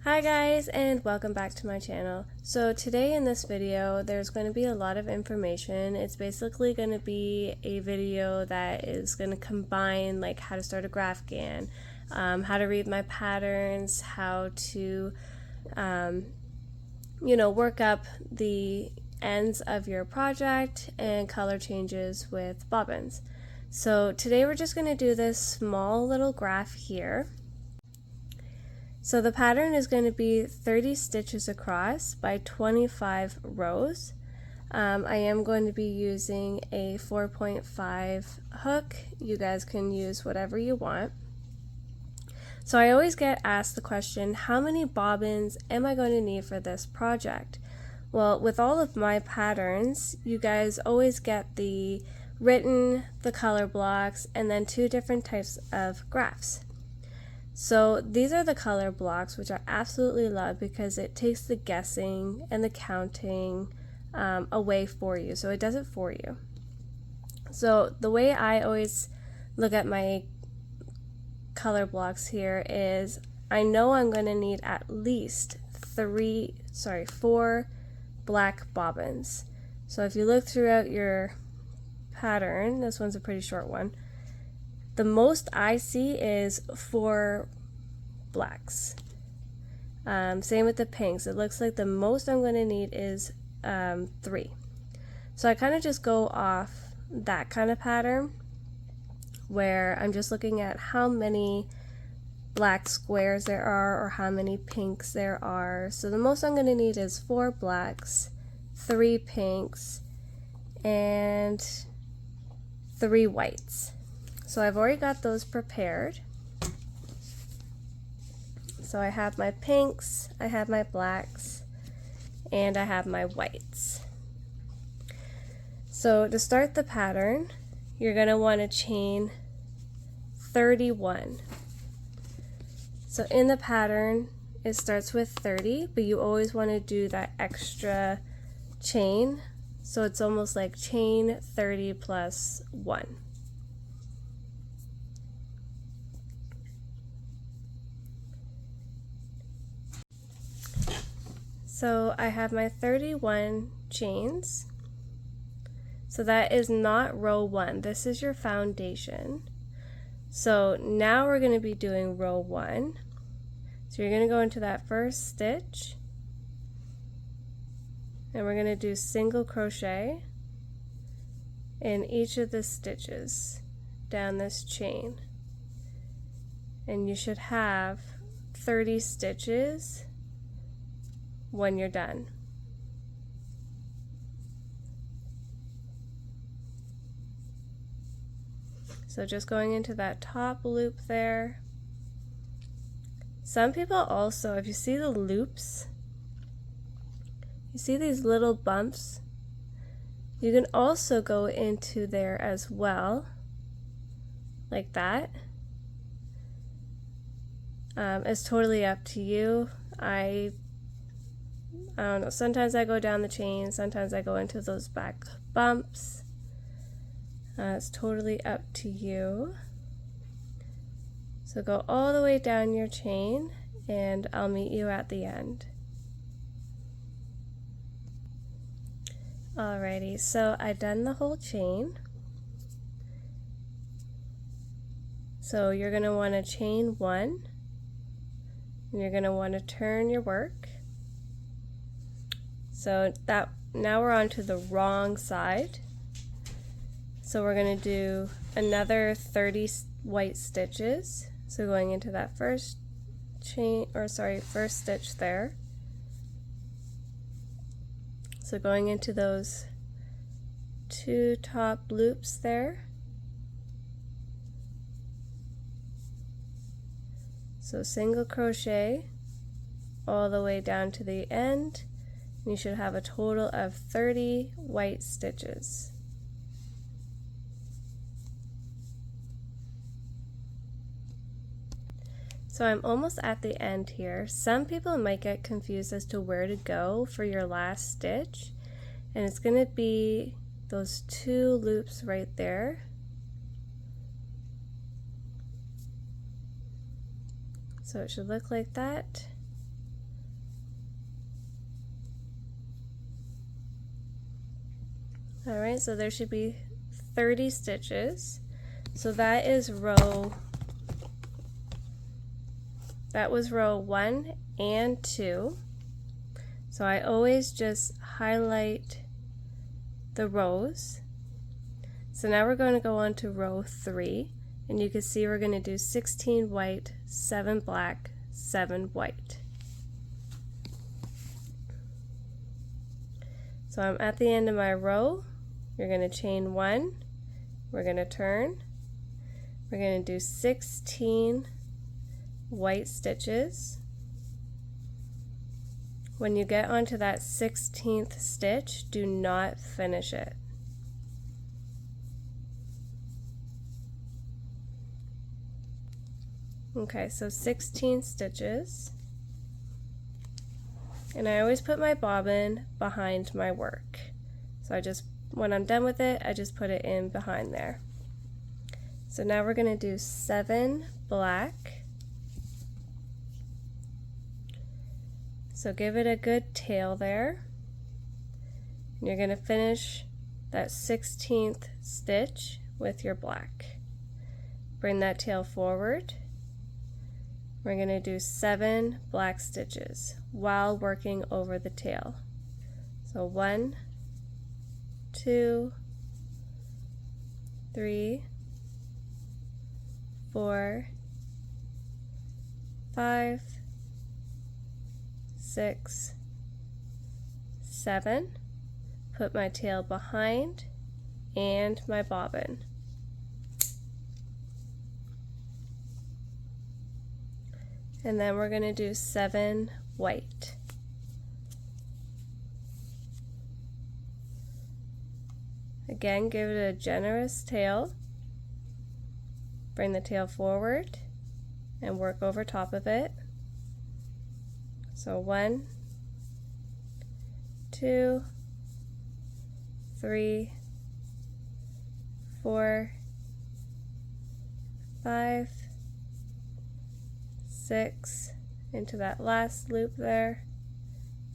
Hi guys, and welcome back to my channel. So today in this video there's going to be a lot of information. It's basically going to be a video that is going to combine like how to start a Graphghan, how to read my patterns, how to work up the ends of your project, and color changes with bobbins. So today we're just going to do this small little graph here. So the pattern is going to be 30 stitches across by 25 rows. I am going to be using a 4.5 hook. You guys can use whatever you want. So I always get asked the question, how many bobbins am I going to need for this project? Well, with all of my patterns, you guys always get the written, the color blocks, and then two different types of graphs. So these are the color blocks, which I absolutely love because it takes the guessing and the counting away for you. So it does it for you. So the way I always look at my color blocks here is I know I'm going to need at least 4 black bobbins. So if you look throughout your pattern, this one's a pretty short one. The most I see is 4 blacks. Same with the pinks. It looks like the most I'm going to need is 3. So I kind of just go off that kind of pattern where I'm just looking at how many black squares there are or how many pinks there are. So the most I'm going to need is 4 blacks, 3 pinks, and 3 whites. So I've already got those prepared. So I have my pinks, I have my blacks, and I have my whites. So to start the pattern, you're going to want to chain 31. So in the pattern, it starts with 30, but you always want to do that extra chain. So it's almost like chain 30 plus 1. So I have my 31 chains. So that is not row 1. This is your foundation. So now we're going to be doing row 1. So you're going to go into that first stitch, and we're going to do single crochet in each of the stitches down this chain. And you should have 30 stitches when you're done. So just going into that top loop there. Some people also, if you see the loops, you see these little bumps, you can also go into there as well, like that. It's totally up to you. I don't know, sometimes I go down the chain, sometimes I go into those back bumps. It's totally up to you. So go all the way down your chain and I'll meet you at the end. Alrighty, so I've done the whole chain. So you're going to want to chain 1, and you're going to want to turn your work. So that now we're on to the wrong side. So we're going to do another 30 white stitches. So going into that first stitch there. So going into those 2 top loops there. So single crochet all the way down to the end. You should have a total of 30 white stitches. So I'm almost at the end here. Some people might get confused as to where to go for your last stitch, and it's going to be those 2 loops right there. So it should look like that. Alright, so there should be 30 stitches. So that was row 1 and 2. So I always just highlight the rows. So now we're going to go on to row 3, and you can see we're going to do 16 white, 7 black, 7 white. So I'm at the end of my row. You're going to chain 1, we're going to turn, we're going to do 16 white stitches. When you get onto that 16th stitch, do not finish it. Okay, so 16 stitches. And I always put my bobbin behind my work. So when I'm done with it, I just put it in behind there. So now we're going to do 7 black. So give it a good tail there. And you're going to finish that 16th stitch with your black. Bring that tail forward. We're going to do 7 black stitches while working over the tail. So 1, 2, 3, 4, 5, 6, 7. Put my tail behind and my bobbin. And then we're going to do 7 white. Again, give it a generous tail. Bring the tail forward and work over top of it. So 1, 2, 3, 4, 5, 6, into that last loop there,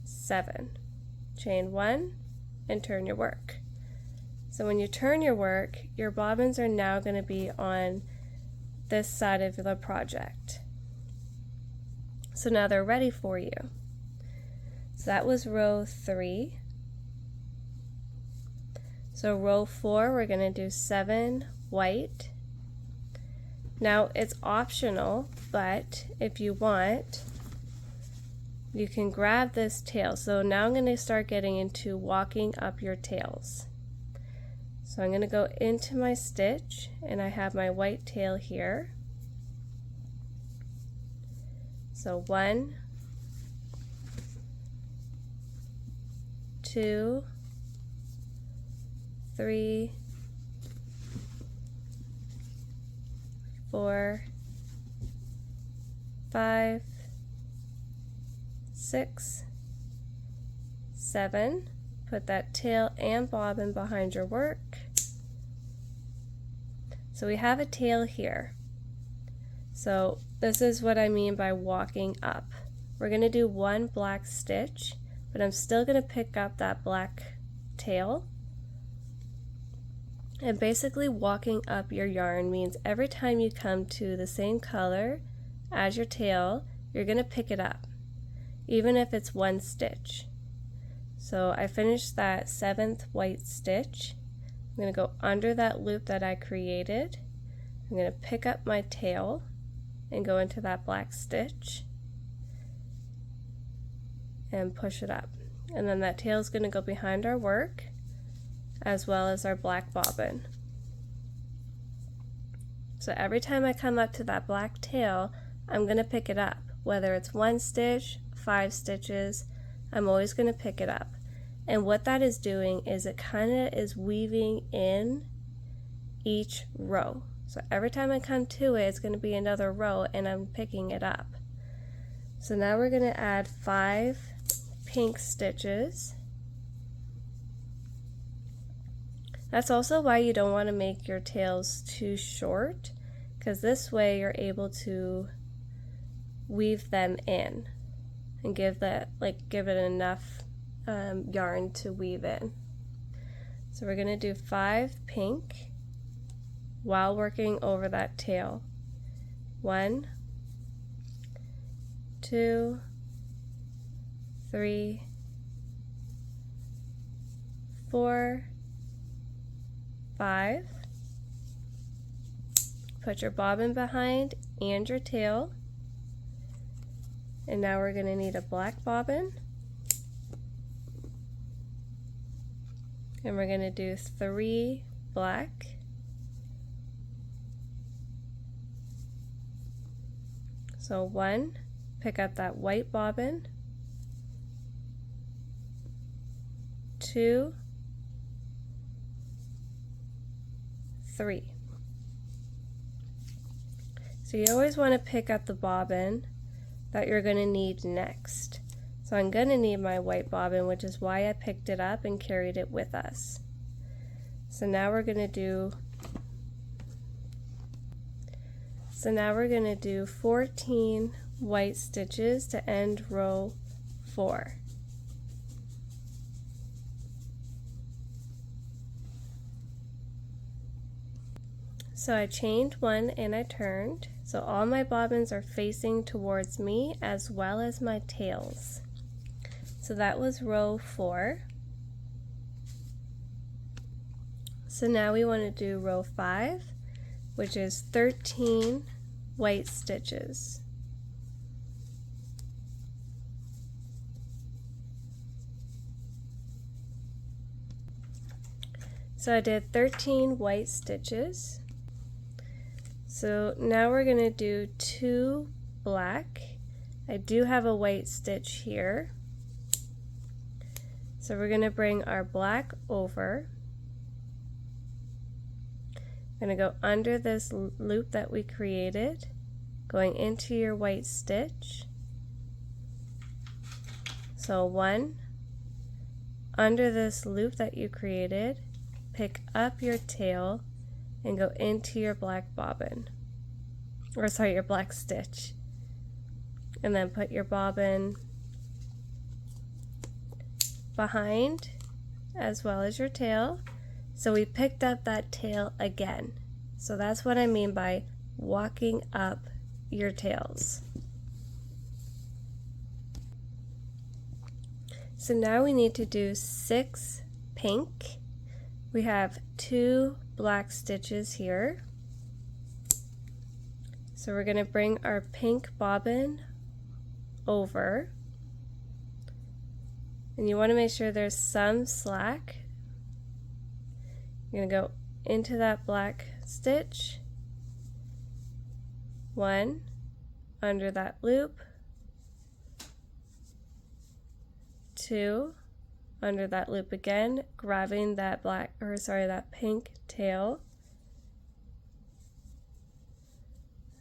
7. Chain 1 and turn your work. So when you turn your work, your bobbins are now going to be on this side of the project. So now they're ready for you. So that was row 3. So row 4, we're going to do 7 white. Now it's optional, but if you want, you can grab this tail. So now I'm going to start getting into walking up your tails. So I'm going to go into my stitch, and I have my white tail here. So 1, 2, 3, 4, 5, 6, 7. Put that tail and bobbin behind your work. So we have a tail here. So this is what I mean by walking up. We're going to do 1 black stitch, but I'm still going to pick up that black tail. And basically walking up your yarn means every time you come to the same color as your tail, you're going to pick it up, even if it's 1 stitch. So I finished that 7th white stitch. I'm going to go under that loop that I created. I'm going to pick up my tail and go into that black stitch and push it up. And then that tail is going to go behind our work as well as our black bobbin. So every time I come up to that black tail, I'm going to pick it up. Whether it's 1 stitch, 5 stitches, I'm always going to pick it up. And what that is doing is it kind of is weaving in each row. So every time I come to it, it's going to be another row and I'm picking it up. So now we're going to add 5 pink stitches. That's also why you don't want to make your tails too short, because this way you're able to weave them in and give it enough yarn to weave in. So we're going to do 5 pink while working over that tail. 1, 2, 3, 4, 5. Put your bobbin behind and your tail. And now we're going to need a black bobbin. And we're going to do 3 black. So 1, pick up that white bobbin. 2, 3. So you always want to pick up the bobbin that you're going to need next. So I'm going to need my white bobbin, which is why I picked it up and carried it with us. So now we're going to do 14 white stitches to end row 4. So I chained 1 and I turned. So all my bobbins are facing towards me as well as my tails. So that was row 4. So now we want to do row 5, which is 13 white stitches. So I did 13 white stitches. So now we're going to do 2 black. I do have a white stitch here. So we're going to bring our black over. I'm going to go under this loop that we created, going into your white stitch. So 1, under this loop that you created, pick up your tail and go into your black bobbin, or sorry, your black stitch, and then put your bobbin behind as well as your tail. So we picked up that tail again. So that's what I mean by walking up your tails. So now we need to do 6 pink. We have 2 black stitches here. So we're going to bring our pink bobbin over. And you want to make sure there's some slack. You're going to go into that black stitch. 1, under that loop. 2, under that loop again, grabbing that that pink tail.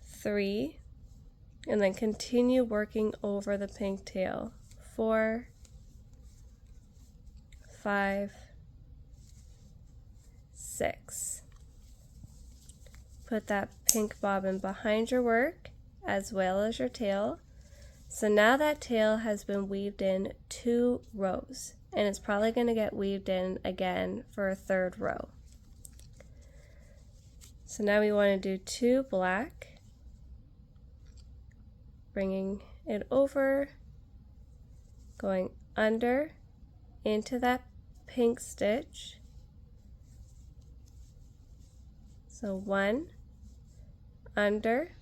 3, and then continue working over the pink tail. 4, 5, 6. Put that pink bobbin behind your work as well as your tail. So now that tail has been weaved in 2 rows, and it's probably going to get weaved in again for a 3rd row. So now we want to do 2 black, bringing it over, going under into that pink stitch. So 1, under,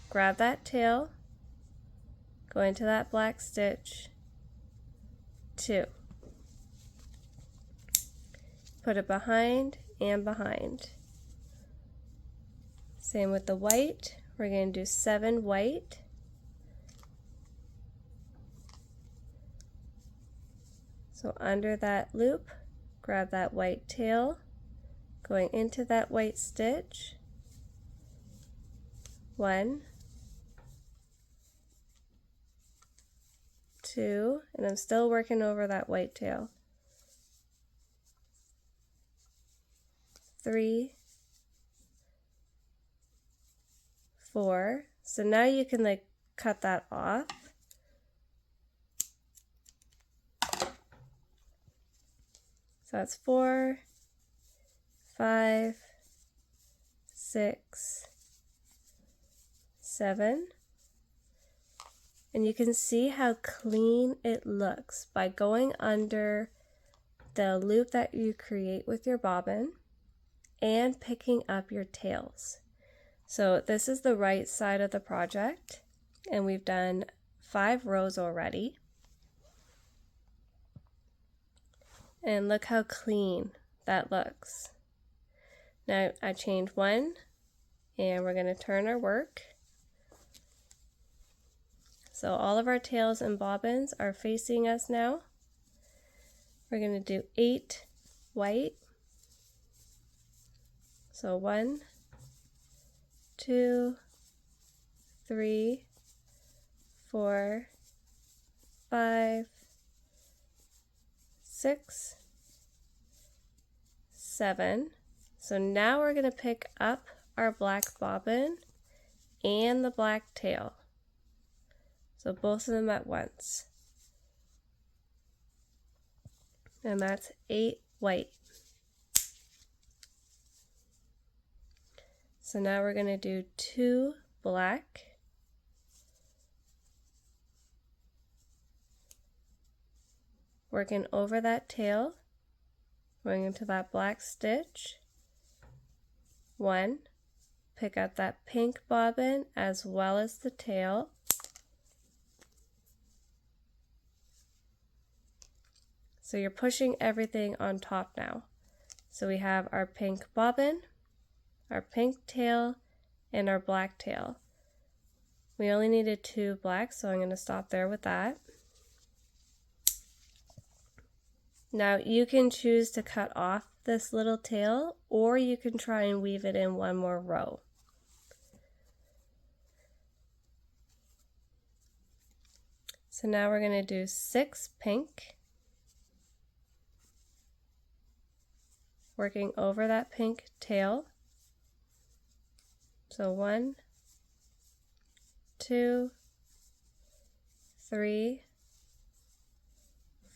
grab that tail, go into that black stitch, 2. Put it behind and behind. Same with the white. We're going to do 7 white. So under that loop, grab that white tail, going into that white stitch, 1, 2, and I'm still working over that white tail, 3, 4. So now you can cut that off. So that's 4, 5, 6, 7. And you can see how clean it looks by going under the loop that you create with your bobbin and picking up your tails. So this is the right side of the project, and we've done 5 rows already. And look how clean that looks. Now I chained 1, and we're going to turn our work. So all of our tails and bobbins are facing us now. We're going to do 8 white. So 1, 2, 3, 4, 5, 6, 7. So now we're going to pick up our black bobbin and the black tail. So both of them at once. And that's 8 white. So now we're going to do 2 black. Working over that tail, going into that black stitch. 1, pick up that pink bobbin as well as the tail. So you're pushing everything on top now. So we have our pink bobbin, our pink tail, and our black tail. We only needed 2 black, so I'm going to stop there with that. Now you can choose to cut off this little tail, or you can try and weave it in one more row. So now we're going to do 6 pink, working over that pink tail. So 1, 2, 3,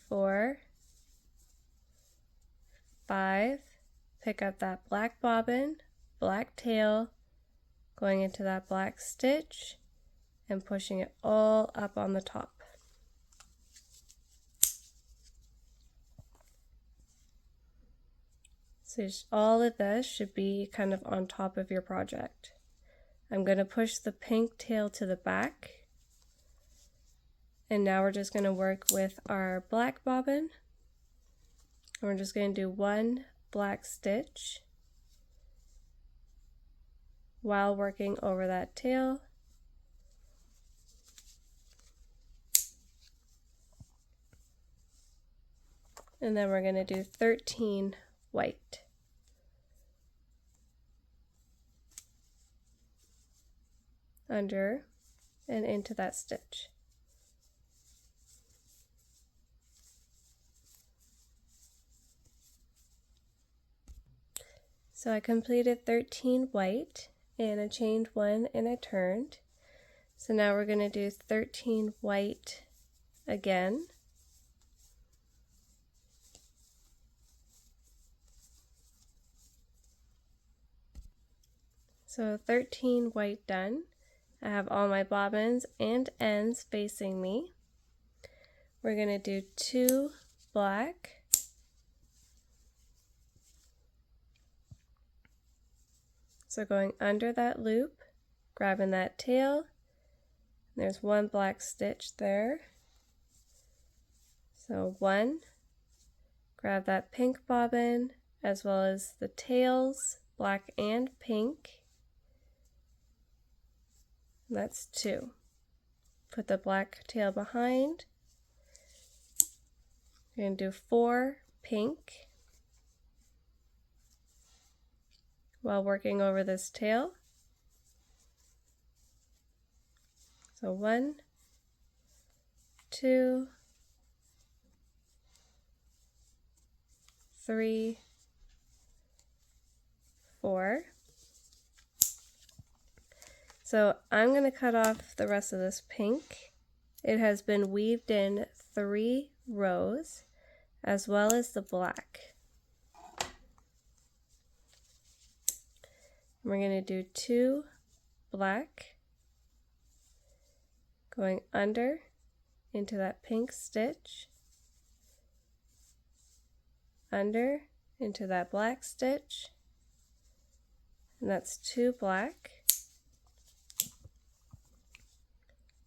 4, 5, pick up that black bobbin, black tail, going into that black stitch and pushing it all up on the top. So all of this should be kind of on top of your project. I'm going to push the pink tail to the back, and now we're just going to work with our black bobbin. And we're just going to do 1 black stitch while working over that tail. And then we're going to do 13 white. Under and into that stitch. So I completed 13 white, and I chained 1 and I turned. So now we're going to do 13 white again. So 13 white done. I have all my bobbins and ends facing me. We're going to do 2 black. So going under that loop, grabbing that tail, there's 1 black stitch there. So 1, grab that pink bobbin as well as the tails, black and pink. That's 2. Put the black tail behind. We're going to do 4 pink while working over this tail. So 1, 2, 3, 4. So I'm going to cut off the rest of this pink. It has been weaved in 3 rows as well as the black. We're going to do 2 black, going under into that pink stitch, under into that black stitch, and that's 2 black.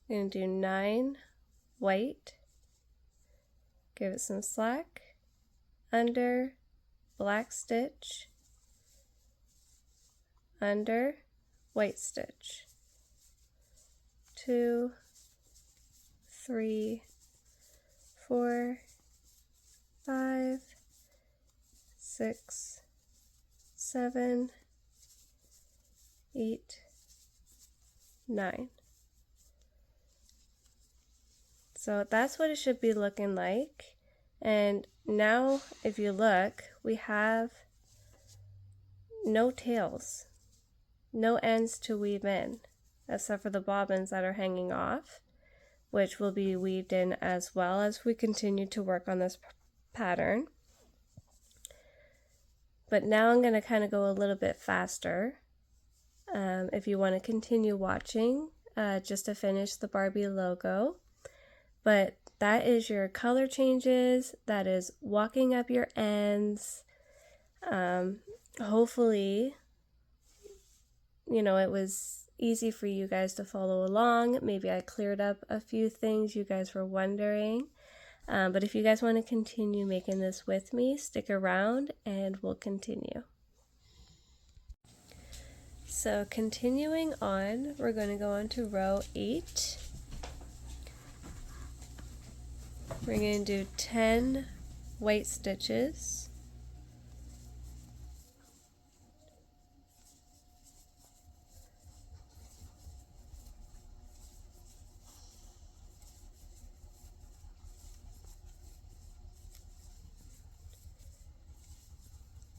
I'm going to do 9 white, give it some slack, under, black stitch, under, white stitch, 2, 3, 4, 5, 6, 7, 8, 9. So that's what it should be looking like. And now if you look, we have no tails, no ends to weave in, except for the bobbins that are hanging off, which will be weaved in as well as we continue to work on this pattern. But now I'm going to kind of go a little bit faster. If you want to continue watching, just to finish the Barbie logo. But that is your color changes, that is walking up your ends. Hopefully, you know, it was easy for you guys to follow along. Maybe I cleared up a few things you guys were wondering. But if you guys want to continue making this with me, stick around and we'll continue. So continuing on, we're going to go on to row 8. We're going to do 10 white stitches.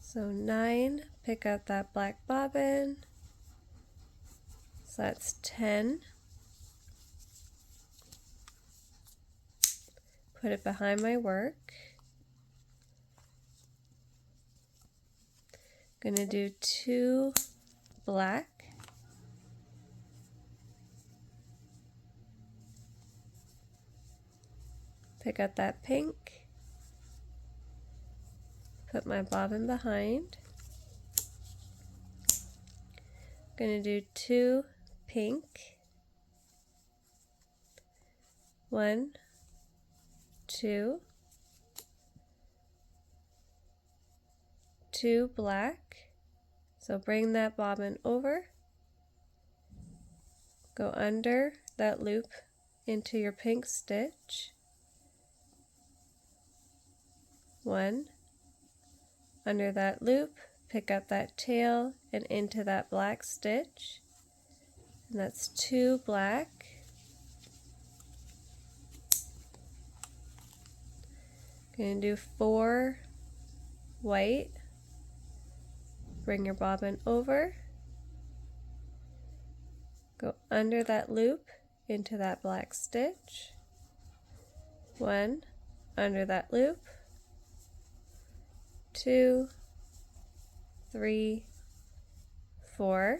So 9, pick up that black bobbin. So that's 10. Put it behind my work. Gonna do 2 black. Pick up that pink. Put my bobbin behind. Gonna do 2 pink. 1, 2, 2 black, so bring that bobbin over, go under that loop into your pink stitch, 1, under that loop, pick up that tail and into that black stitch, and that's 2 black, going to do 4 white, bring your bobbin over, go under that loop into that black stitch, 1, under that loop, 2, 3, 4,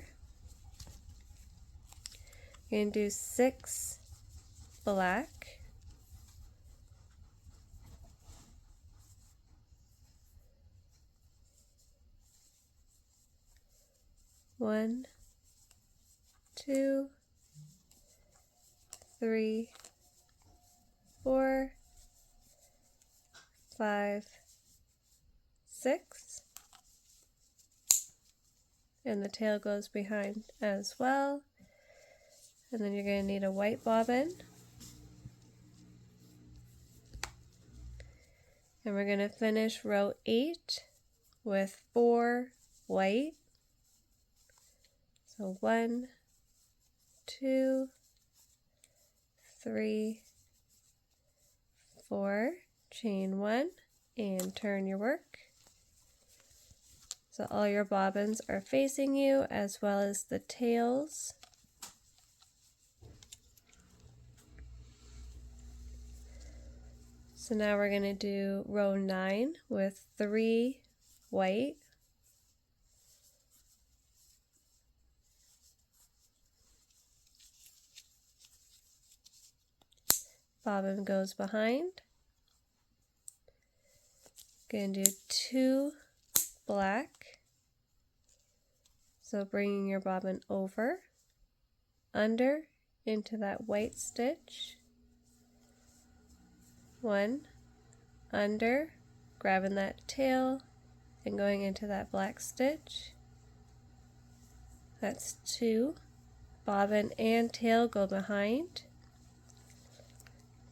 going to do 6 black, 1, 2, 3, 4, 5, 6, and the tail goes behind as well. And then you're going to need a white bobbin, and we're going to finish row 8 with 4 white. So 1, 2, 3, 4, chain 1 and turn your work. So all your bobbins are facing you as well as the tails. So now we're going to do row 9 with 3 white, bobbin goes behind. Gonna do 2 black, so bringing your bobbin over, under, into that white stitch, 1, under, grabbing that tail and going into that black stitch. That's 2. Bobbin and tail go behind.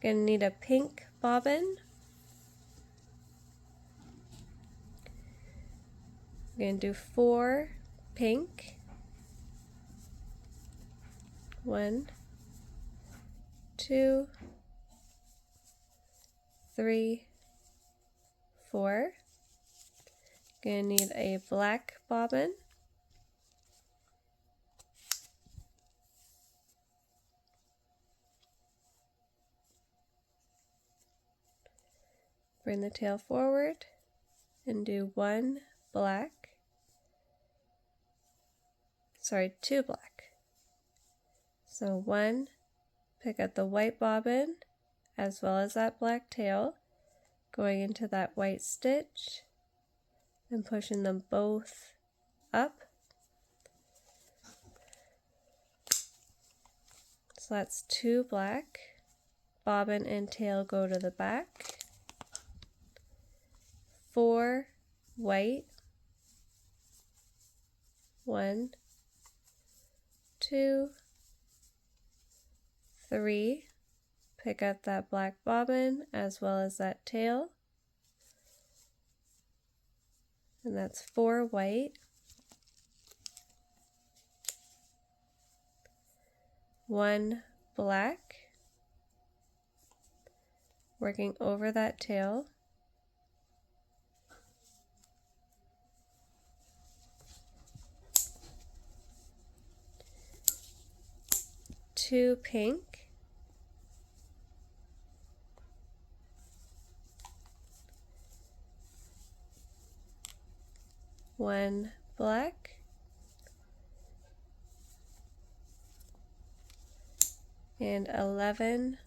Gonna need a pink bobbin. I'm gonna do 4 pink. 1, 2, 3, 4. Gonna need a black bobbin. Bring the tail forward and do 1 black. Sorry, 2 black. So 1, pick up the white bobbin as well as that black tail, going into that white stitch and pushing them both up. So that's 2 black. Bobbin and tail go to the back. 4 white. 1, 2, 3. Pick up that black bobbin as well as that tail. And that's 4 white. 1 black. Working over that tail. 2 pink. 1 black. And 11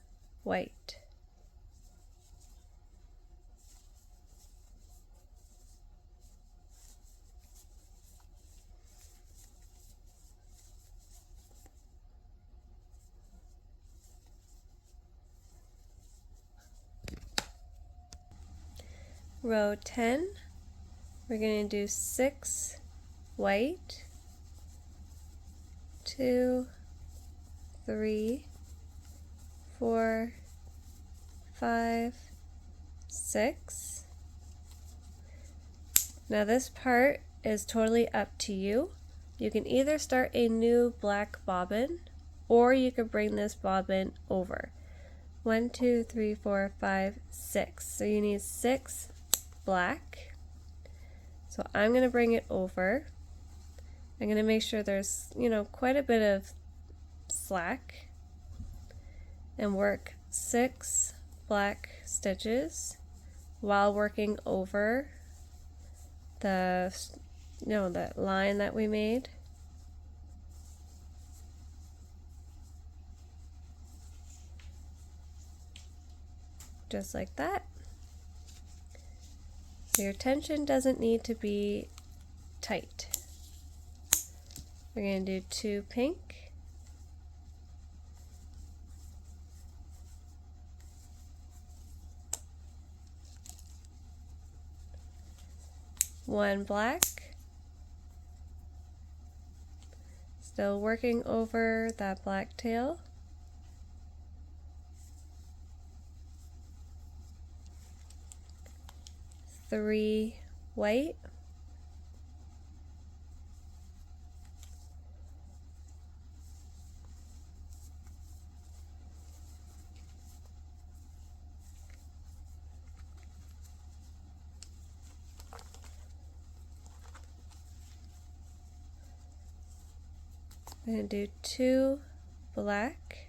white. Row 10, we're going to do 6 white, 2, 3, 4, 5, 6. Now this part is totally up to you. You can either start a new black bobbin or you could bring this bobbin over. 1, 2, 3, 4, 5, 6. So you need 6 black. So I'm going to bring it over. I'm going to make sure there's, quite a bit of slack and work 6 black stitches while working over the, that line that we made. Just like that. Your tension doesn't need to be tight. We're going to do 2 pink. One black. Still working over that black tail. 3 white. I'm going to do 2 black.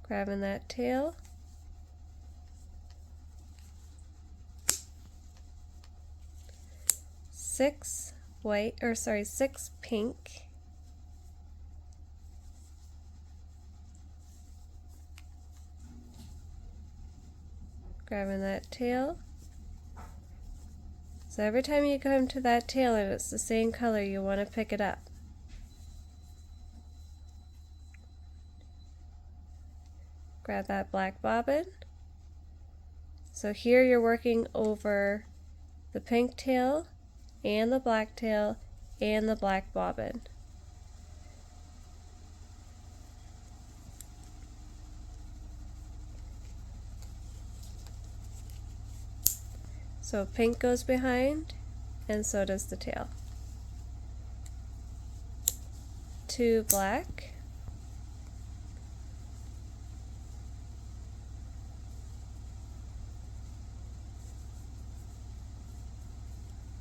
Grabbing that tail. 6 white, or sorry, 6 pink. Grabbing that tail. So every time you come to that tail and it's the same color, you want to pick it up. Grab that black bobbin. So here you're working over the pink tail and the black tail and the black bobbin. So pink goes behind, and so does the tail. 2 black.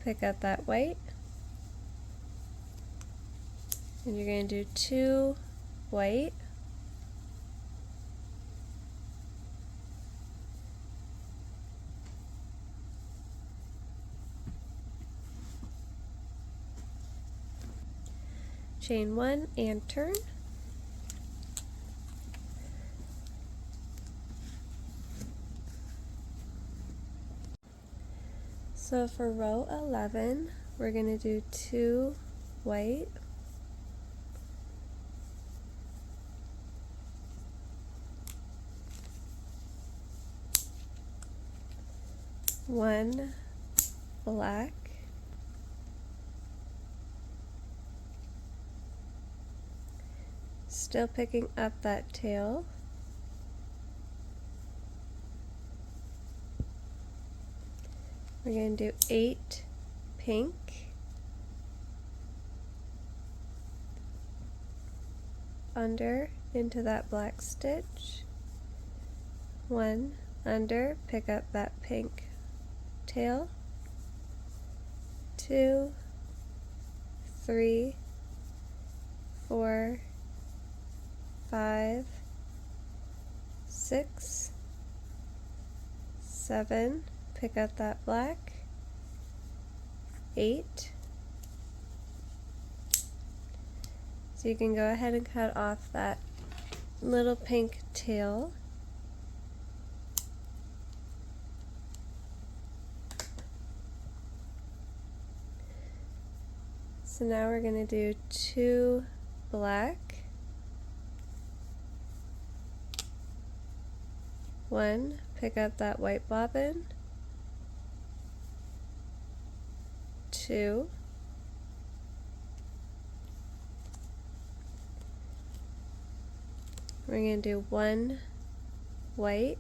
Pick up that white. And you're going to do 2 white. Chain 1 and turn. So for row 11, we're going to do 2 white, 1 black, still picking up that tail, we're going to do 8 pink, under into that black stitch, 1 under, pick up that pink tail, 2, 3, 4, 5, 6, 7, pick up that black, 8. So you can go ahead and cut off that little pink tail. So now we're going to do 2 black, 1, pick up that white bobbin, 2, we're going to do 1 white,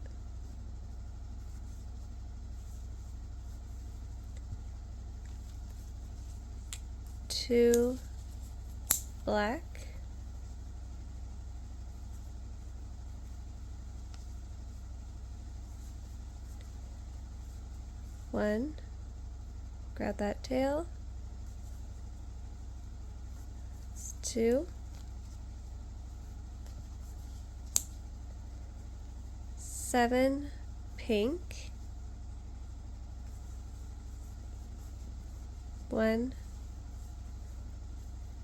2 black, 1, grab that tail, it's 2, 7 pink, 1,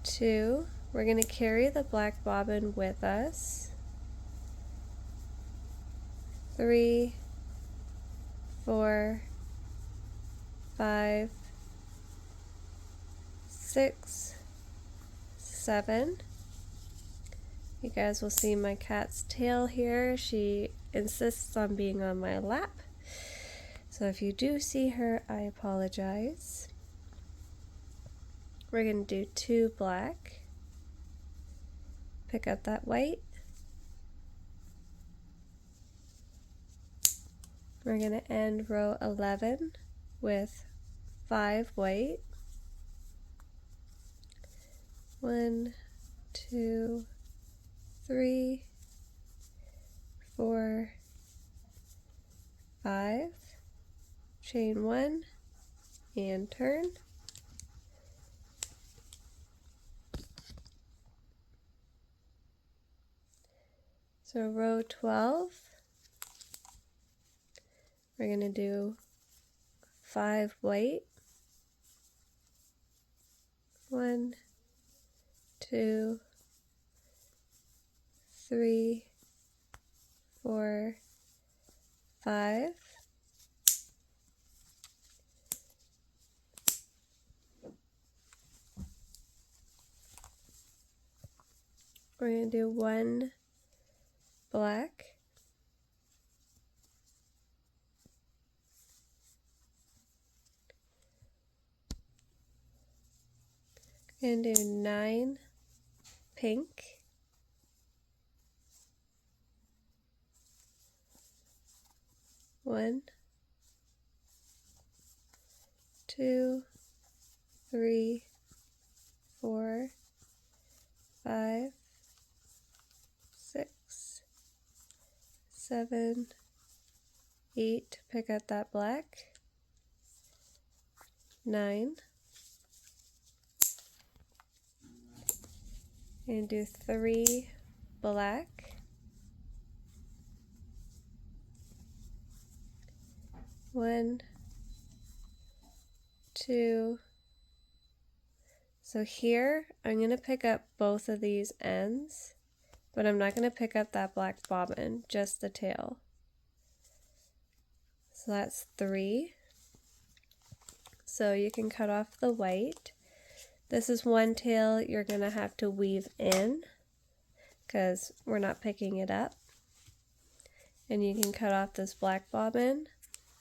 2, we're going to carry the black bobbin with us, 3, 4, 5, 6, 7. You guys will see my cat's tail here. She insists on being on my lap. So if you do see her, I apologize. We're going to do 2 black. Pick up that white. We're going to end row 11 with 5 white. 1, 2, 3, 4, 5. Chain 1 and turn. So row 12, we're going to do 5 white, 1, 2, 3, 4, 5. We're going to do 1 black, and do 9 pink, 1, 2, 3, 4, 5, 6, 7, 8, pick out that black, 9, and do 3 black, 1, 2. So here I'm going to pick up both of these ends, but I'm not going to pick up that black bobbin, just the tail. So that's 3. So you can cut off the white. This is one tail you're going to have to weave in because we're not picking it up. And you can cut off this black bobbin.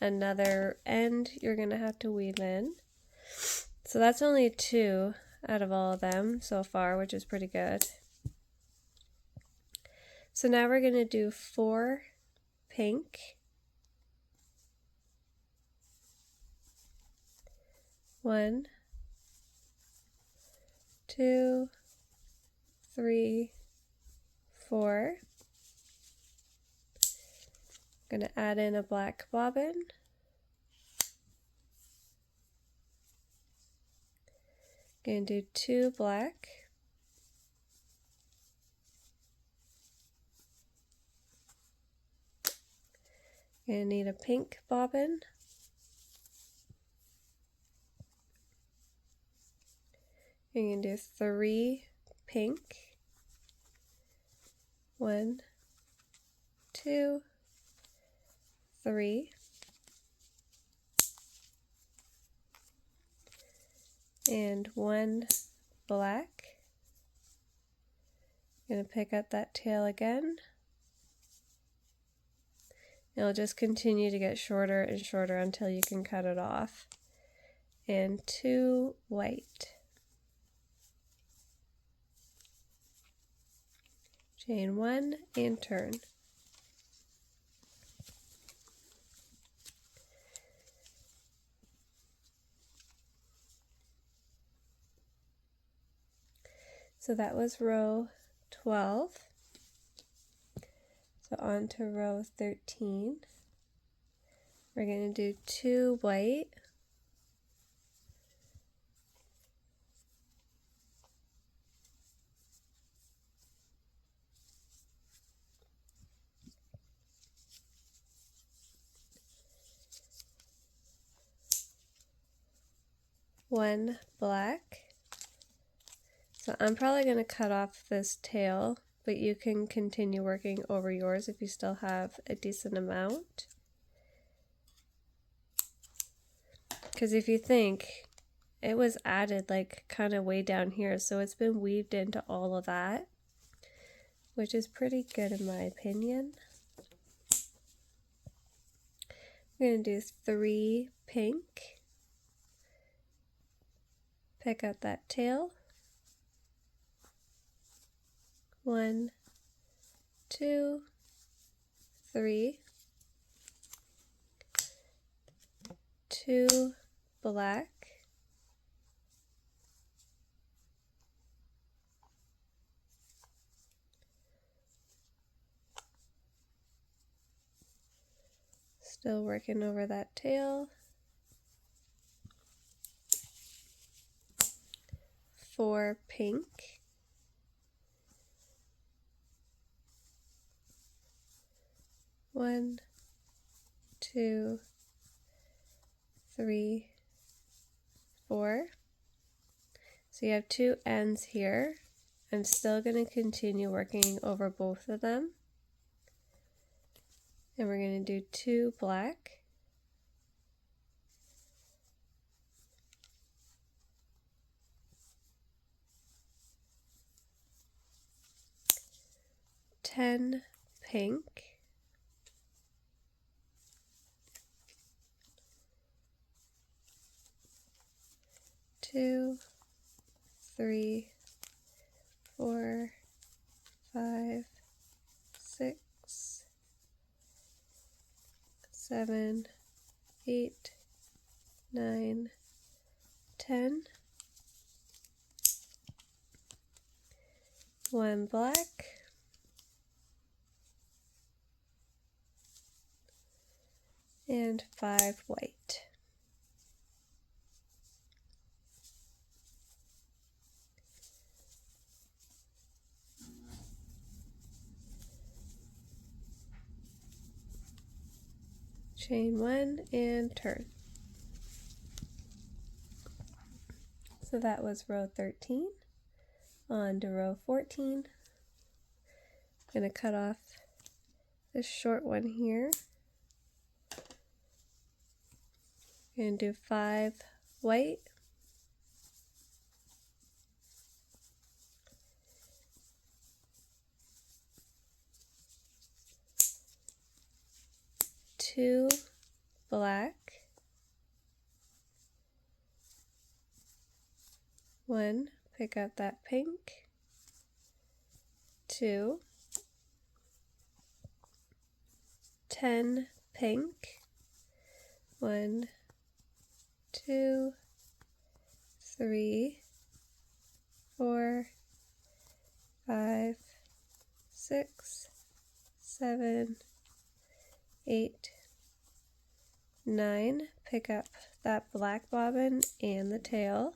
Another end you're going to have to weave in. So that's only 2 out of all of them so far, which is pretty good. So now we're going to do 4 pink, 1, 2, 3, 4. I'm going to add in a black bobbin. Going to do 2 black. Going to need a pink bobbin. I'm going to do 3 pink. 1, 2, 3. And 1 black. I'm going to pick up that tail again. It'll just continue to get shorter and shorter until you can cut it off. And 2 white. Chain 1 and turn. So that was row 12. So on to row 13. We're going to do 2 white, 1 black. So I'm probably going to cut off this tail, but you can continue working over yours if you still have a decent amount. Because if you think, it was added like kind of way down here, so it's been weaved into all of that, which is pretty good in my opinion. I'm going to do 3 pink, pick out that tail, 1, 2, 3, 2 black, still working over that tail, 4 pink, 1, 2, 3, 4. So you have two ends here. I'm still going to continue working over both of them. And we're going to do 2 black. $10 pink. 2, 3, 4, 5, 6, 7, 8, 9, 10. 1 black. And 5 white. Chain 1 and turn. So that was row 13. On to row 14. I'm going to cut off this short one here. And do 5 white. Two black. 1, pick up that pink. 2, 10 pink. 1, 2, 3, 4, 5, 6, 7, 8, 9. Pick up that black bobbin and the tail.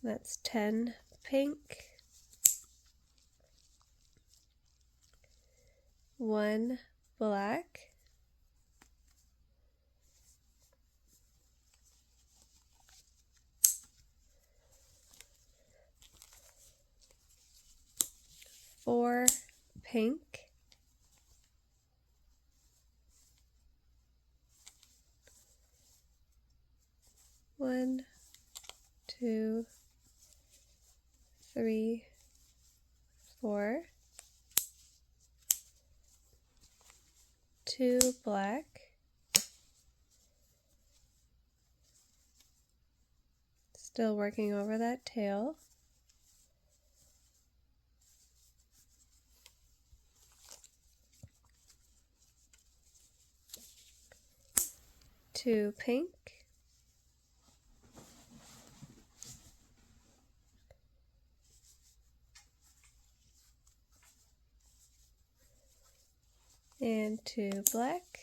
That's 10 pink. 1 black. 4 pink. 1, 2, 3, 4. 2 black. Still working over that tail. 2 pink. 2 black.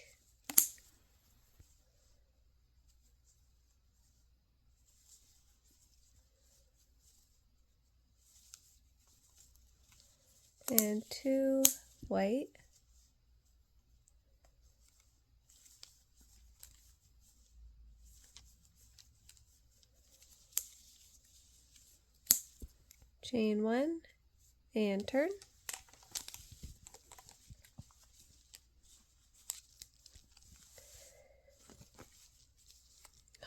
2 white. Chain 1 and turn.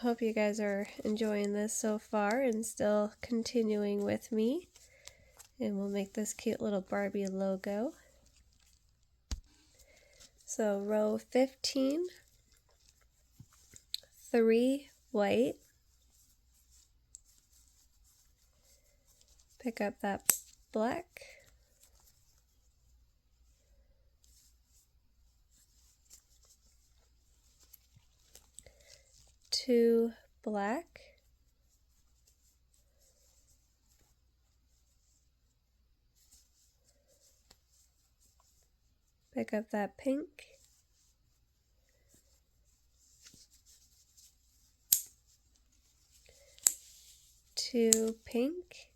Hope you guys are enjoying this so far and still continuing with me. And we'll make this cute little Barbie logo. So row 15, 3 white. Pick up that black. 2 black. 'Pick up that pink. 2 pink.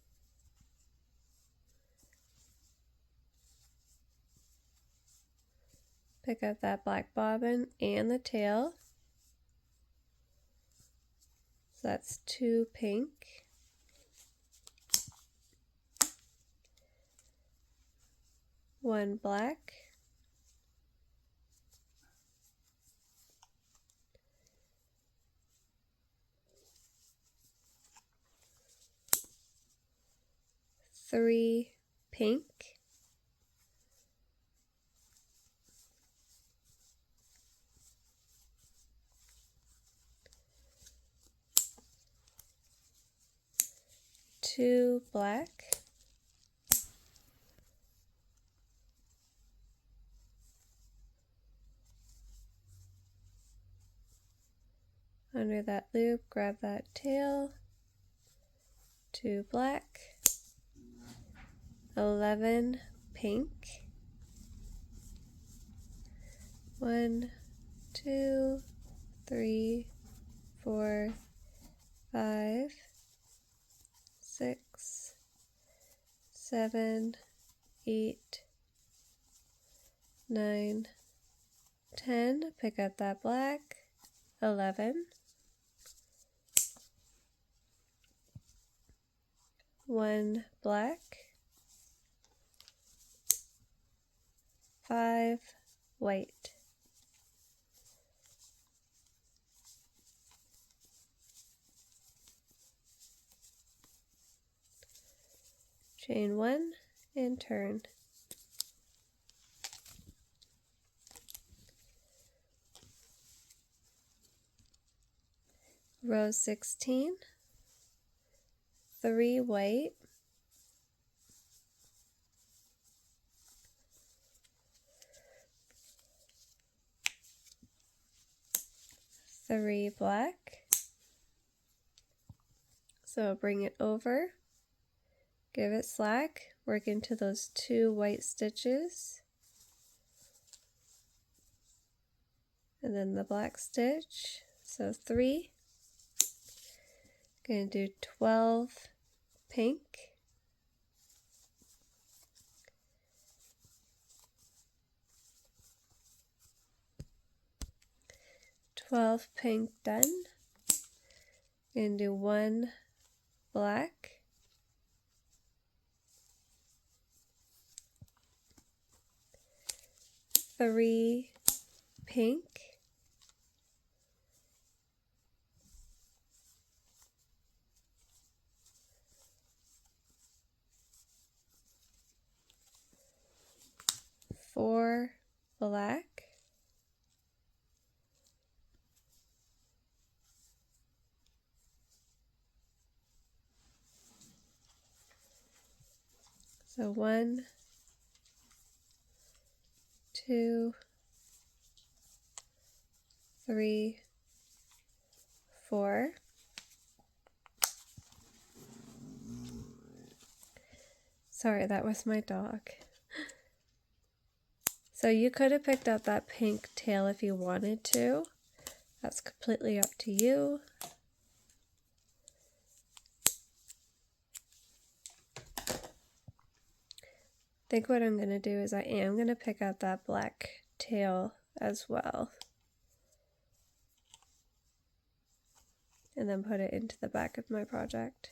'Pick up that black bobbin and the tail. So that's 2 pink, 1 black, 3 pink, 2 black, under that loop, grab that tail, 2 black, 11 pink, 1, 2, 3, 4, 5, 6, 7, 8, 9, 10, pick up that black, 11, 1 black, 5 white, chain 1 and turn. Row 16, 3 white, 3 black, so bring it over, give it slack, work into those 2 white stitches, and then the black stitch, so 3, going to do 12 pink, 12 pink done, going to do 1 black, 3 pink, 4 black, 1, 2, 3, 4. Sorry, that was my dog. So you could have picked up that pink tail if you wanted to. That's completely up to you. I think what I'm going to do is I am going to pick up that black tail as well. And then put it into the back of my project.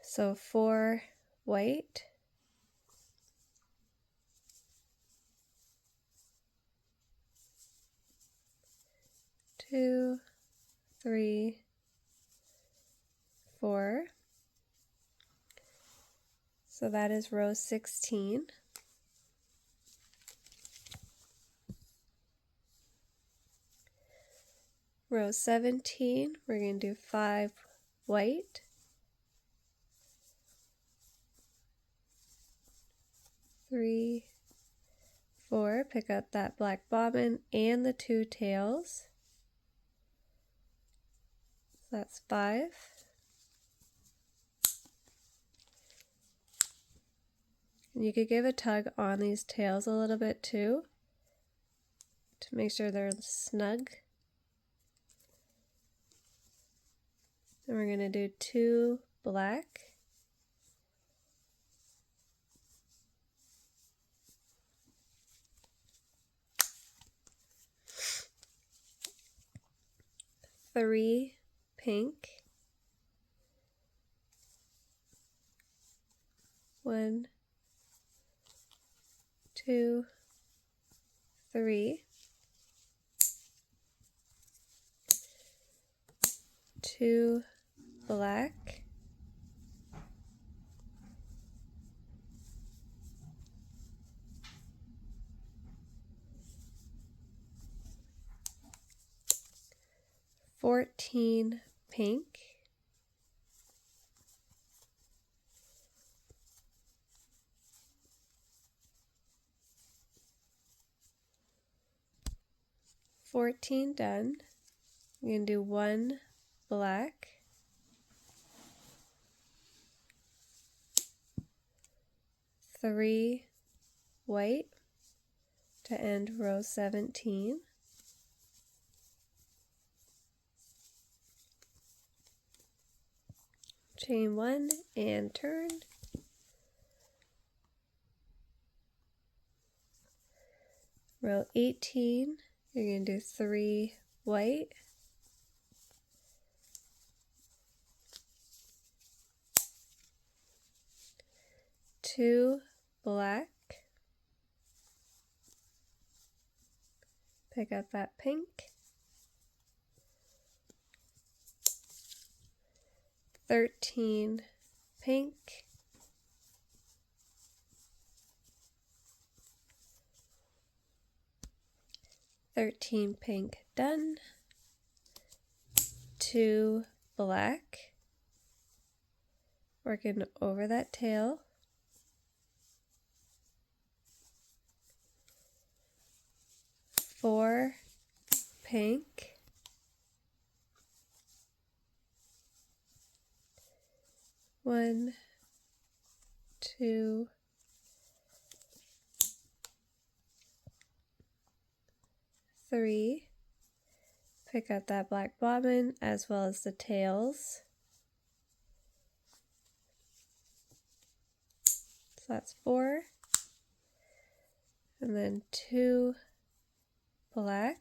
So 4 white, 2, 3, 4. So that is row 16. Row 17, we're going to do 5 white, 3, 4, pick up that black bobbin and the 2 tails. So that's 5. And you could give a tug on these tails a little bit too, to make sure they're snug. Then we're going to do 2 black, 3 pink, 1, 2, 3, 2 black, 14 pink, 14 done. We're going to do 1 black, 3 white to end row 17, chain 1 and turn, row 18, you're going to do 3 white, 2 black, pick up that pink, 13 pink, 13 pink done, 2 black, working over that tail, 4 pink, 1, 2, 3, pick up that black bobbin as well as the tails. So that's 4, and then 2 black,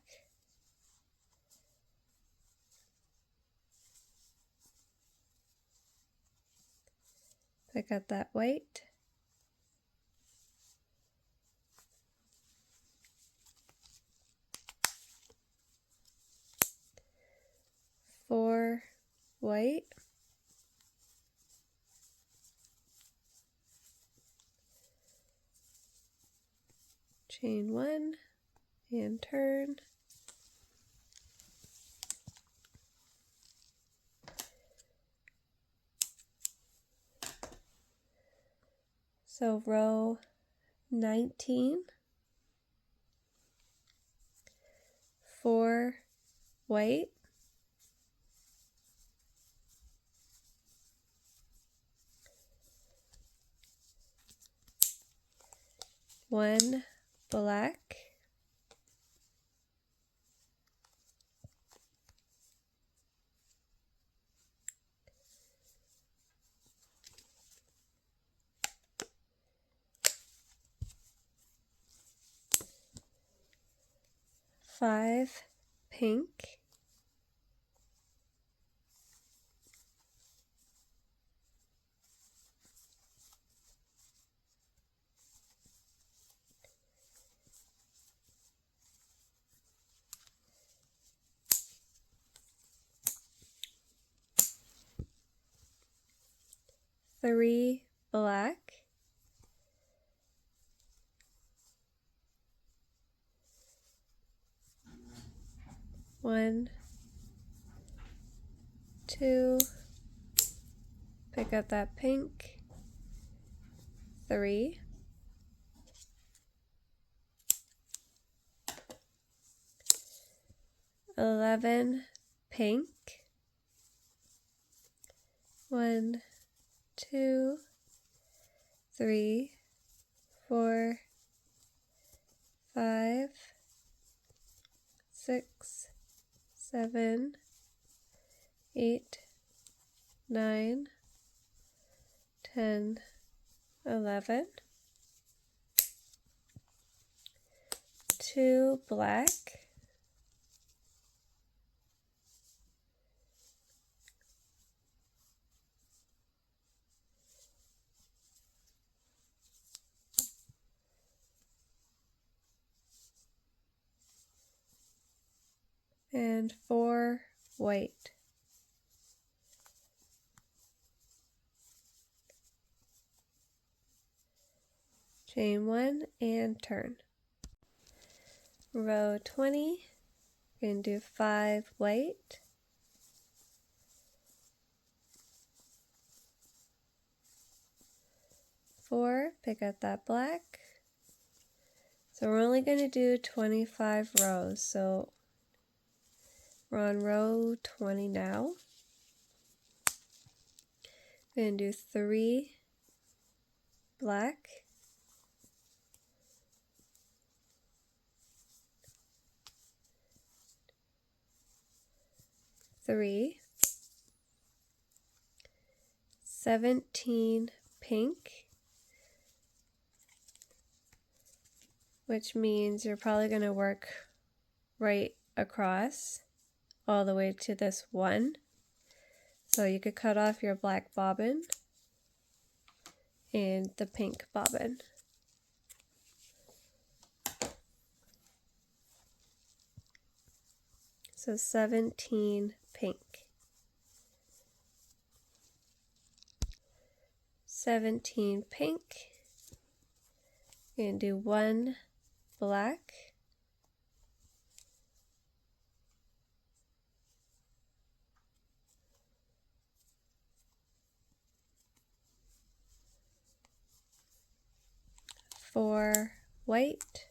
'Pick up that white, 4 white, chain 1 and turn, so row 19, 4 white, 1 black, 5 pink, 3 black, 1, 2, pick up that pink, 3, 11 pink, 1, 2, 3, 4, 5, 6, 7, 8, 9, 10, 11, 2 black, and 4 white. Chain 1 and turn. Row 20, we're going to do 5 white, 4, pick up that black. So we're only going to do 25 rows, so we're on row 20 now. We're going to do 3 black, 3, 17 pink, which means you're probably going to work right across all the way to this one. So you could cut off your black bobbin and the pink bobbin. So 17 pink. 17 pink. You're going to do 1 black, 4 white,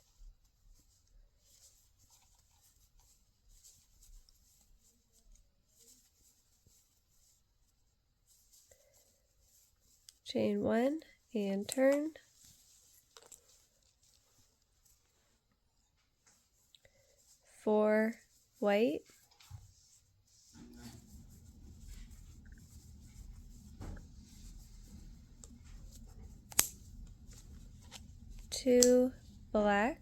1 and turn, 4 white, 2 black,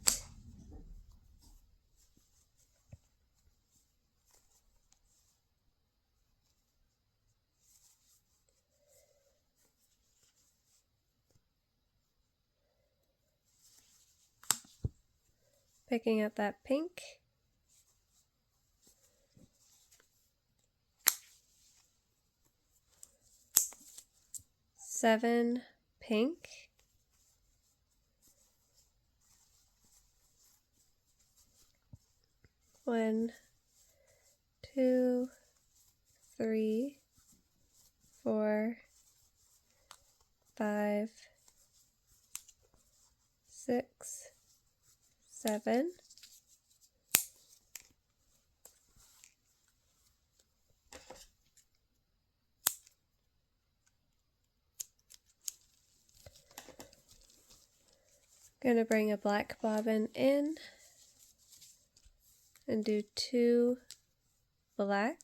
7 pink, 1, 2, 3, 4, 5, 6, 7. Going to bring a black bobbin in and do 2 black,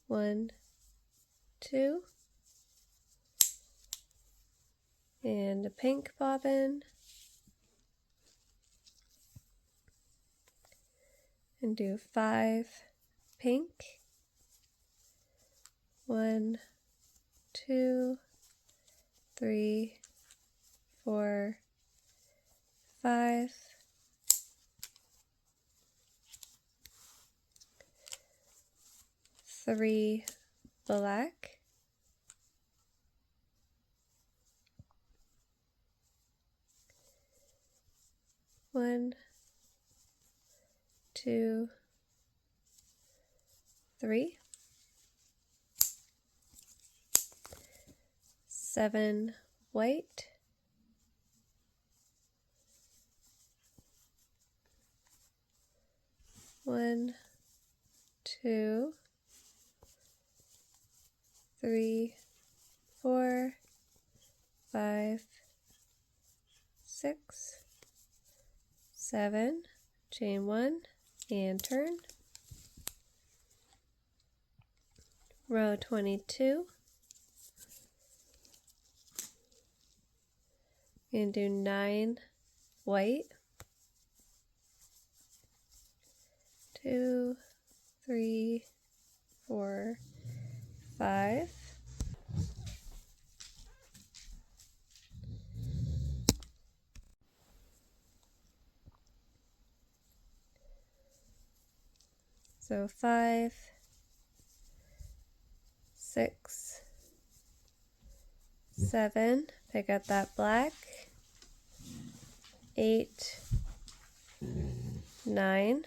1, 2, and a pink bobbin, and do 5 pink, 1, 2, 3, 4, 5, 3 black, 1, 2, 3, 7 white, 1, 2, 3, 4, 5, 6, 7, chain 1 and turn. Row 22. And do 9 white, 2, 3, 4, 5, So 5, 6, 7, pick up that black, 8, 9,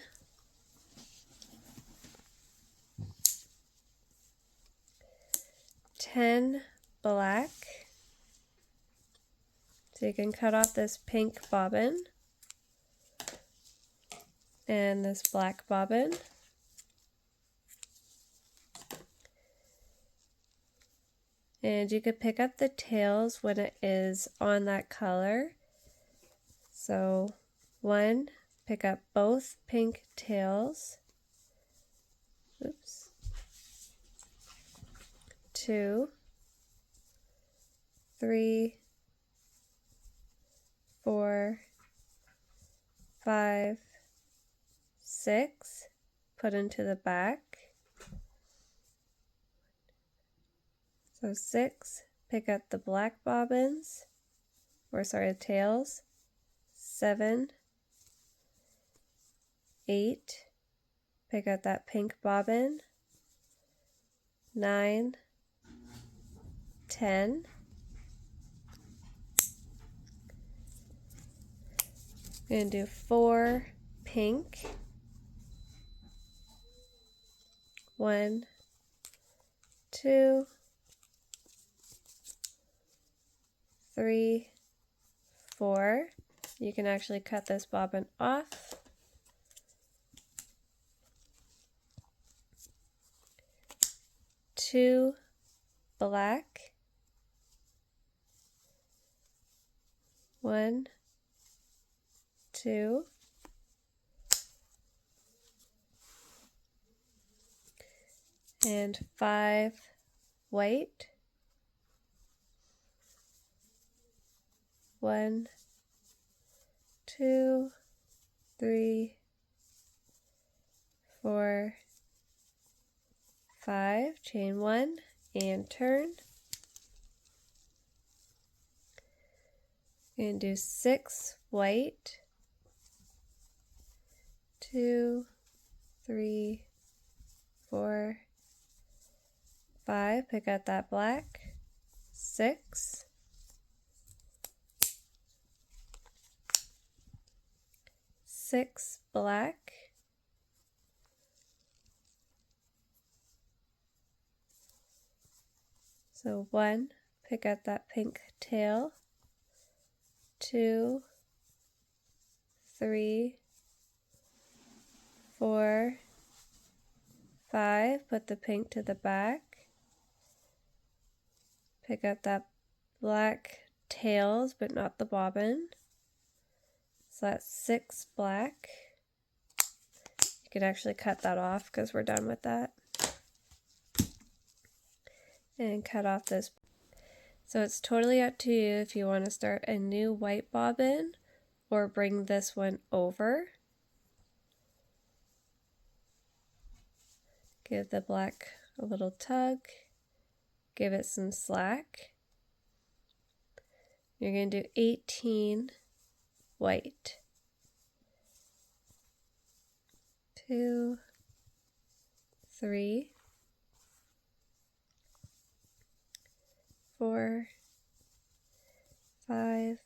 10 black. So you can cut off this pink bobbin and this black bobbin. And you could pick up the tails when it is on that color. So 1, pick up both pink tails. Oops. 2, 3, 4, 5, 6, put into the back. So 6, pick up the black bobbins, or sorry, the tails. 7, 8, pick up that pink bobbin. 9, 10. I'm going to do 4 pink. 1, 2, 3, 4. You can actually cut this bobbin off. 2 black. 1, 2. And 5 white. 1, 2, 3, 4, 5, chain 1 and turn. And do 6 white. 2, 3, 4, 5, pick out that black. 6, 6 black. 1, pick out that pink tail. 2, 3, 4, 5, put the pink to the back. Pick up that black tails, but not the bobbin. So that's 6 black. You could actually cut that off because we're done with that. And cut off this. So it's totally up to you if you want to start a new white bobbin or bring this one over. Give the black a little tug. Give it some slack. You're going to do 18 white. 2, 3, 4, 5,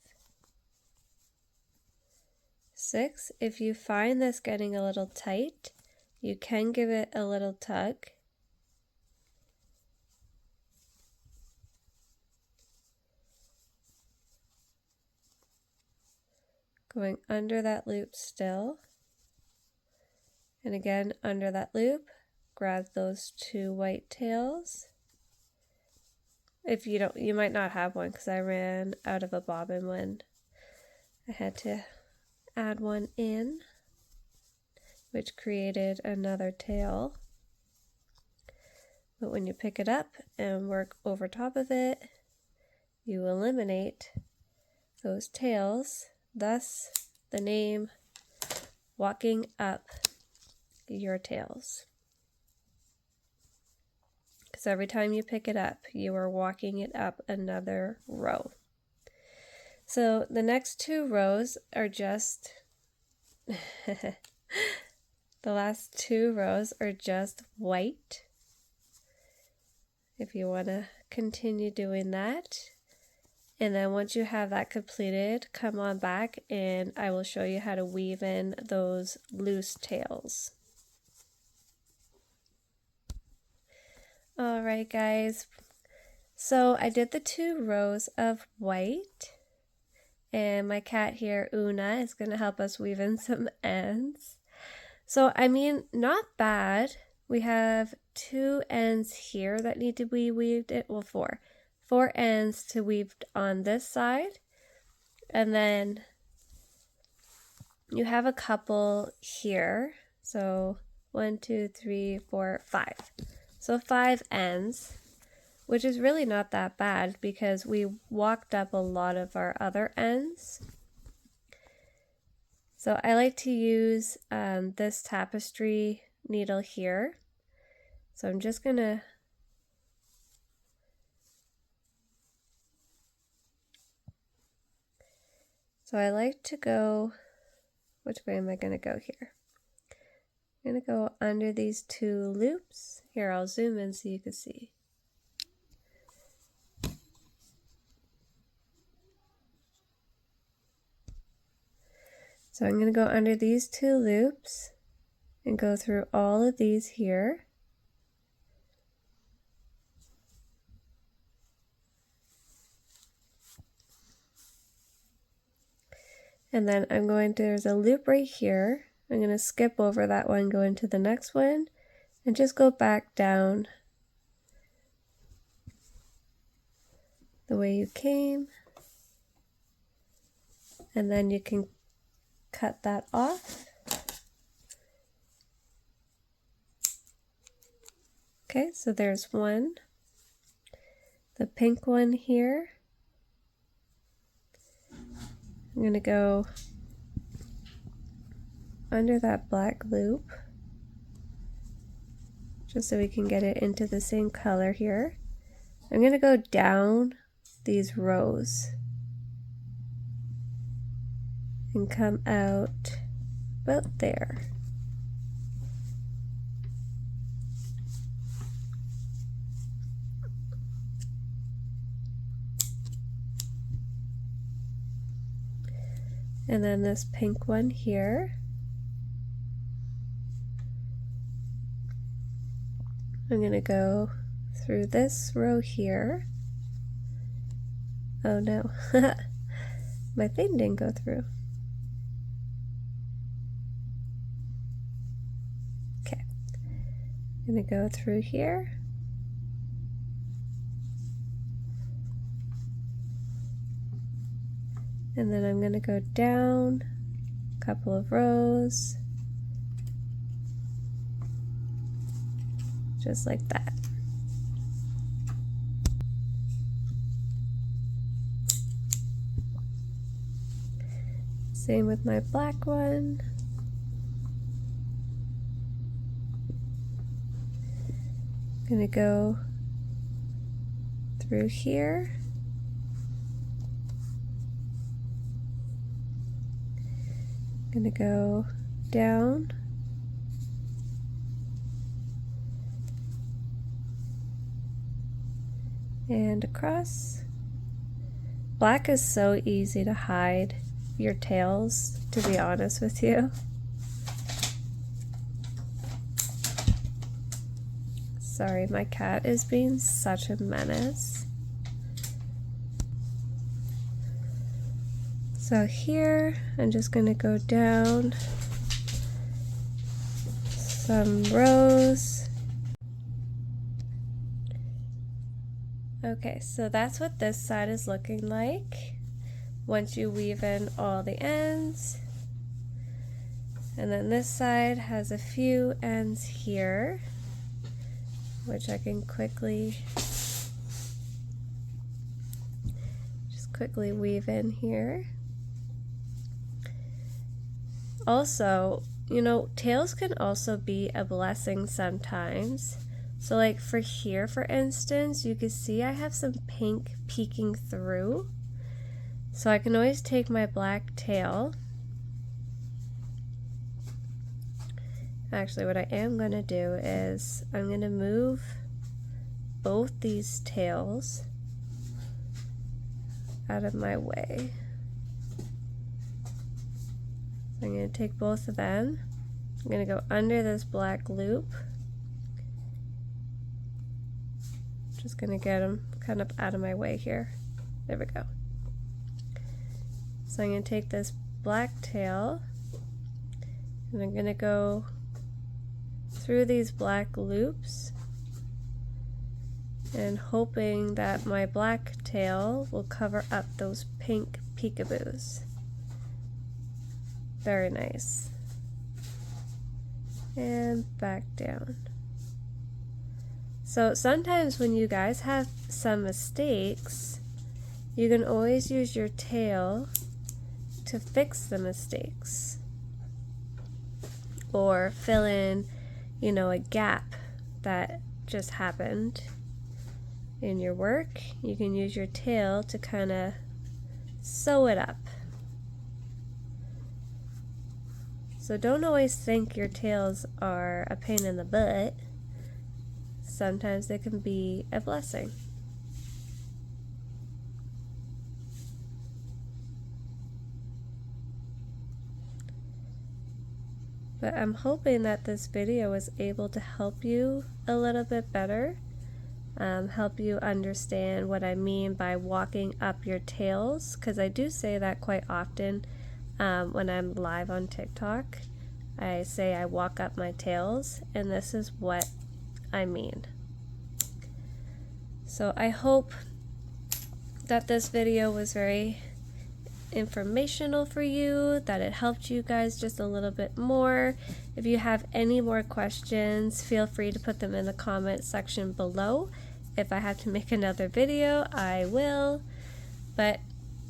6. If you find this getting a little tight, you can give it a little tug. Going under that loop still. And again, under that loop, grab those 2 white tails. If you don't, you might not have one because I ran out of a bobbin when I had to add one in, which created another tail. But when you pick it up and work over top of it, you eliminate those tails, thus the name Walking Up Your Tails. Because every time you pick it up, you are walking it up another row. So the next 2 rows are just The last 2 rows are just white. If you want to continue doing that. And then once you have that completed, come on back and I will show you how to weave in those loose tails. Alright guys, so I did the 2 rows of white, and my cat here, Una, is going to help us weave in some ends. So I mean, not bad. We have 2 ends here that need to be weaved in, well 4 ends to weave on this side, and then you have a couple here, so 1, 2, 3, 4, 5. So 5 ends, which is really not that bad because we walked up a lot of our other ends. So I like to use this tapestry needle here. So I'm just gonna I like to go, which way am I gonna go here? I'm going to go under these 2 loops. Here, I'll zoom in so you can see. So I'm going to go under these 2 loops and go through all of these here. And then there's a loop right here. I'm going to skip over that one, go into the next one, and just go back down the way you came. And then you can cut that off. Okay, so there's one. The pink one here. I'm going to go under that black loop just so we can get it into the same color here. I'm going to go down these rows and come out about there. And then this pink one here. I'm going to go through this row here. Oh no, my thing didn't go through. Okay, I'm going to go through here. And then I'm going to go down a couple of rows, just like that. Same with my black one. I'm going to go through here. I'm going to go down. And across. Black is so easy to hide your tails, to be honest with you. Sorry, my cat is being such a menace. So here, I'm just going to go down some rows. Okay, so that's what this side is looking like once you weave in all the ends. And then this side has a few ends here, which I can quickly weave in here. Also, you know, tails can also be a blessing sometimes. So like for here, for instance, you can see I have some pink peeking through. So I can always take my black tail. Actually, what I am going to do is I'm going to move both these tails out of my way. So I'm going to take both of them. I'm going to go under this black loop. Just going to get them kind of out of my way here. There we go. So I'm going to take this black tail and I'm going to go through these black loops and hoping that my black tail will cover up those pink peekaboos. Very nice. And back down. So sometimes when you guys have some mistakes, you can always use your tail to fix the mistakes or fill in, you know, a gap that just happened in your work. You can use your tail to kind of sew it up. So don't always think your tails are a pain in the butt. Sometimes they can be a blessing. But I'm hoping that this video was able to help you a little bit better, help you understand what I mean by walking up your tails, because I do say that quite often when I'm live on TikTok. I say I walk up my tails, and this is what I mean. So I hope that this video was very informational for you, that it helped you guys just a little bit more. If you have any more questions, feel free to put them in the comment section below. If I have to make another video, I will. But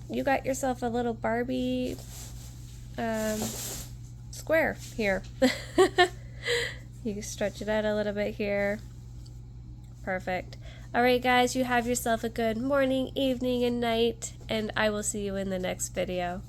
you got yourself a little Barbie square here. You can stretch it out a little bit here. Perfect. Alright guys, you have yourself a good morning, evening, and night, and I will see you in the next video.